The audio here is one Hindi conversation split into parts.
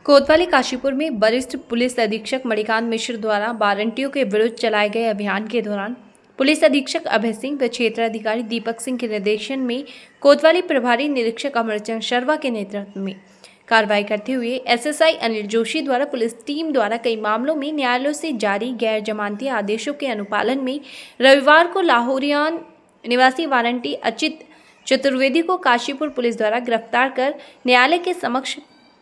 कोतवाली काशीपुर में वरिष्ठ पुलिस अधीक्षक मणिकांत मिश्र द्वारा वारंटियों के विरुद्ध चलाए गए अभियान के दौरान पुलिस अधीक्षक अभय सिंह व क्षेत्राधिकारी दीपक सिंह के निर्देशन में कोतवाली प्रभारी निरीक्षक अमरचंद शर्मा के नेतृत्व में कार्रवाई करते हुए एसएसआई अनिल जोशी द्वारा पुलिस टीम द्वारा कई मामलों में न्यायालयों से जारी गैर जमानती आदेशों के अनुपालन में रविवार को लाहौरियान निवासी वारंटी अचित चतुर्वेदी को काशीपुर पुलिस द्वारा गिरफ्तार कर न्यायालय के समक्ष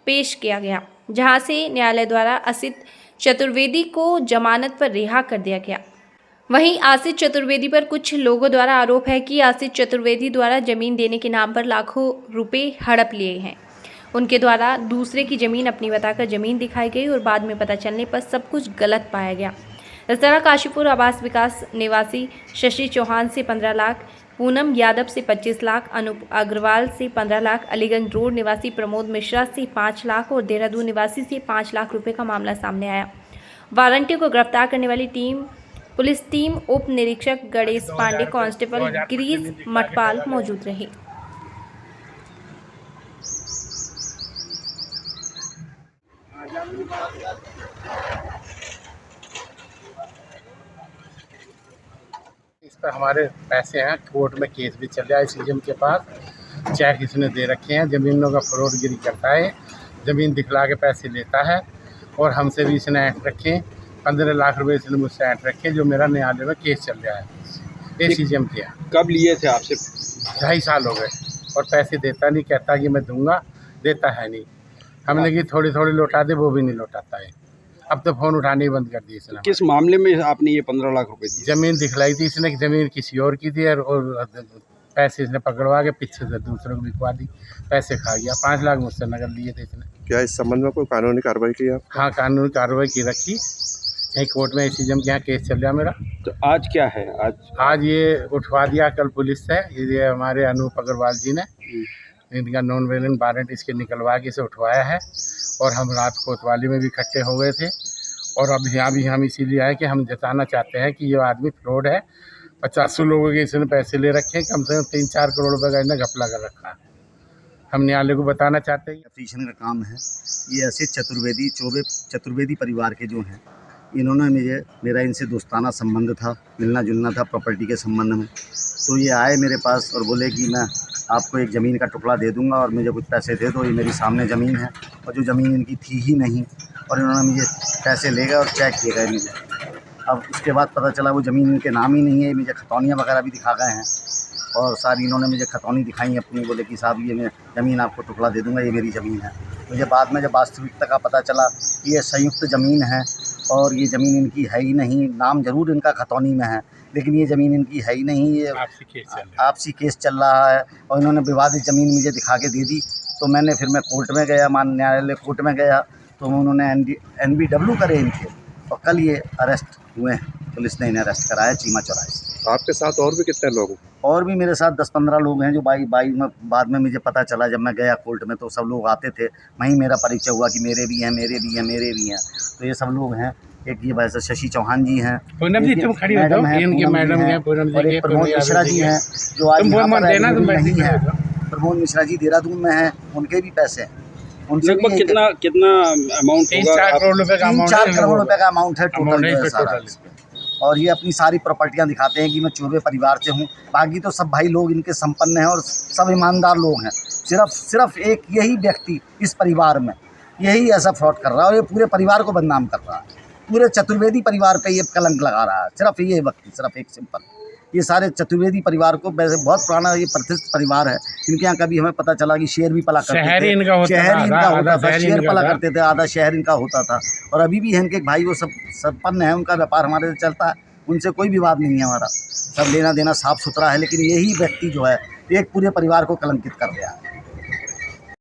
पेश किया गया, जहां से न्यायालय द्वारा असित चतुर्वेदी को जमानत पर रिहा कर दिया गया। वहीं आसित चतुर्वेदी पर कुछ लोगों द्वारा आरोप है कि आसित चतुर्वेदी द्वारा जमीन देने के नाम पर लाखों रुपए हड़प लिए हैं। उनके द्वारा दूसरे की जमीन अपनी बताकर जमीन दिखाई गई और बाद में पता चलने पर सब कुछ गलत पाया गया। इस तरह काशीपुर आवास विकास निवासी शशि चौहान से 15 लाख, पूनम यादव से 25 लाख, अनूप अग्रवाल से 15 लाख, अलीगंज रोड निवासी प्रमोद मिश्रा से 5 लाख और देहरादून निवासी से 5 लाख रुपए का मामला सामने आया। वारंटियों को गिरफ्तार करने वाली पुलिस टीम उप निरीक्षक गणेश पांडे, कांस्टेबल गिरीश मटपाल मौजूद रहे। इस पर हमारे पैसे हैं, कोर्ट में केस भी चल रहा है। सीएम के पास चेक इसने दे रखे हैं, ज़मीनों का फ्रॉडगिरी करता है, ज़मीन दिखला के पैसे लेता है और हमसे भी इसने ऐंठ रखे 15 लाख रुपए इसने मुझसे ऐंठ रखे, जो मेरा न्यायालय में केस चल रहा है। ये सीएम किया। कब लिए थे आपसे? 2.5 साल हो गए और पैसे देता नहीं, कहता कि मैं दूंगा, देता है नहीं। हमने कि थोड़ी थोड़ी लौटा दे, वो भी नहीं लौटाता है। अब तो फ़ोन उठाने ही बंद कर दिए इसने। किस मामले में आपने ये 15 लाख रुपए दिए? ज़मीन दिखलाई थी इसने, ज़मीन किसी और की थी और पैसे इसने पकड़वा के पीछे से दूसरों को बिकवा दी, पैसे खा गया। 5 लाख मुझसे नगद लिए थे इसने। क्या इस संबंध में कोई कानूनी कार्रवाई की आप? हाँ, कानूनी कार्रवाई की रखी। यहीं कोर्ट में सीएम के यहाँ केस चल रहा मेरा। तो आज क्या है? आज ये उठवा दिया कल पुलिस से, ये हमारे अनूप अग्रवाल जी ने इनका नॉन वेलेंट वारंट इसके निकलवा के इसे उठवाया है। और हम रात कोतवाली में भी इकट्ठे हो गए थे और अब यहाँ भी हम इसीलिए आए कि हम जताना चाहते हैं कि ये आदमी फ्रॉड है। 50 लोगों के इसने पैसे ले रखे हैं, कम से कम 3-4 करोड़ रुपए का इसने घपला कर रखा है। हम न्यायालय को बताना चाहते हैं। ऑपरेशन का काम है। ये ऐसे चतुर्वेदी परिवार के जो हैं, इन्होंने मेरा इनसे दोस्ताना संबंध था, मिलना जुलना था प्रॉपर्टी के संबंध में। तो ये आए मेरे पास और बोले कि मैं आपको एक ज़मीन का टुकड़ा दे दूंगा और मुझे कुछ पैसे दे दो। ये मेरी सामने ज़मीन है और जो ज़मीन इनकी थी ही नहीं, और इन्होंने मुझे पैसे ले गए और चेक किए गए मुझे। अब उसके बाद पता चला वो ज़मीन इनके नाम ही नहीं है। मुझे खतौनियाँ वगैरह भी दिखा गए हैं और सारी इन्होंने मुझे खतौनी दिखाई अपनी। बोले कि साहब ये मैं ज़मीन आपको टुकड़ा दे दूंगा, ये मेरी ज़मीन है। मुझे बाद में जब वास्तविकता का पता चला कि ये संयुक्त ज़मीन है और ये ज़मीन इनकी है ही नहीं। नाम ज़रूर इनका खतौनी में है लेकिन ये ज़मीन इनकी है ही नहीं। ये आपसी केस चल रहा है और इन्होंने विवादित ज़मीन मुझे दिखा के दे दी। तो मैंने फिर मैं कोर्ट में गया, मान न्यायालय कोर्ट में गया, तो उन्होंने NBW करे इनके और कल ये अरेस्ट हुए हैं। पुलिस ने इन्हें अरेस्ट कराया चीमा चौराहे से। आपके साथ और भी कितने लोग? और भी मेरे साथ 10-15 लोग हैं जो बाई में बाद में मुझे पता चला जब मैं गया कोर्ट में, तो सब लोग आते थे। वहीं मेरा परिचय हुआ कि मेरे भी हैं। तो ये सब लोग हैं। एक ये वैसे शशि चौहान जी हैं, मैडम हैं, और एक प्रमोद मिश्रा जी हैं जो आज यहाँ पर नहीं है। प्रमोद मिश्रा जी देहरादून में हैं, उनके भी पैसे हैं। लगभग कितना अमाउंट होगा? 3-4 करोड़ रुपए का अमाउंट 3-4 करोड़ रुपए का अमाउंट है टोटल। और ये अपनी सारी प्रॉपर्टियां दिखाते हैं कि मैं चौबे परिवार से हूँ। बाकी तो सब भाई लोग इनके संपन्न हैं और सब ईमानदार लोग हैं। सिर्फ एक यही व्यक्ति इस परिवार में यही ऐसा फ्रॉड कर रहा है और ये पूरे परिवार को बदनाम कर रहा है। पूरे चतुर्वेदी परिवार पे ये कलंक लगा रहा है। सिर्फ ये व्यक्ति, सिर्फ एक सिंपल। ये सारे चतुर्वेदी परिवार को, वैसे बहुत पुराना ये प्रतिष्ठित परिवार है। इनके यहाँ कभी हमें पता चला कि शेर भी पला करते थे। शहर इनका होता था, शेर पला करते थे, आधा शहर इनका होता था। और अभी भी है इनके भाई, वो सब संपन्न है, उनका व्यापार हमारे से चलता है, उनसे कोई विवाद नहीं है हमारा। सब लेना देना साफ सुथरा है। लेकिन यही व्यक्ति जो है एक पूरे परिवार को कलंकित कर रहा है।